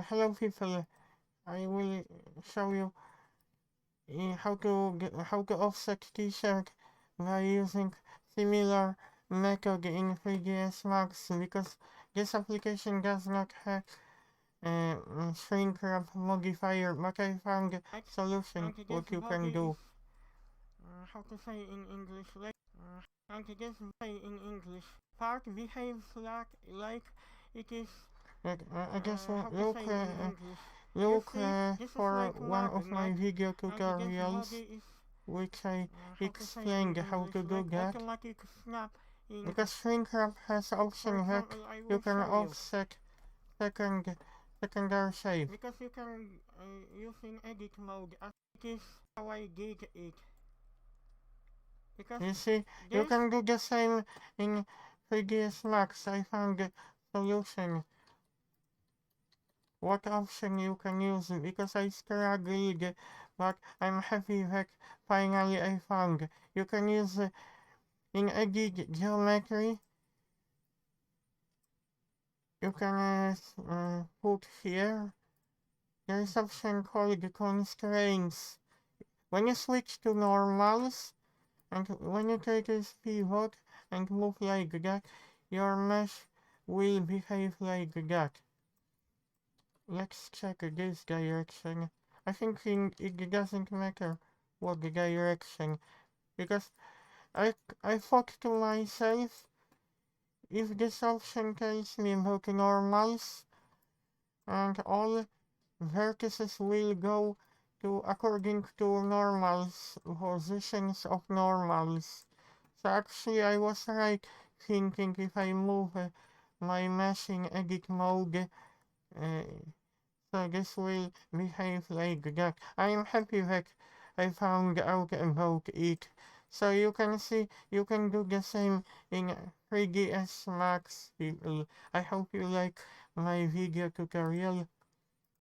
Hello people, I will show you how to offset t-shirt by using similar method in 3ds Max, because this application does not have shrink wrap modifier, but I found a solution what you can do. How to say in English? And this way in English, part behaves like it is. I just look for one of my video tutorials which I explained how to do that. Because shrink wrap has option that you can offset second secondary shape. Because you can use in edit mode as it is how I did it. Because you see, you can do the same in 3ds Max. I found the solution. What option you can use, because I struggled, but I'm happy that finally I found. You can use in edit geometry. You can put here. There is option called constraints. When you switch to normals, and when you take this pivot and move like that, your mesh will behave like that. Let's check this direction. I think it doesn't matter what the direction, because I thought to myself, if this option tells me about normals and all vertices will go to according to normals, positions of normals. So actually I was right thinking if I move my mesh in edit mode, so this will behave like that. I am happy that I found out about it. So you can see, you can do the same in 3ds Max, people. I hope you like my video tutorial.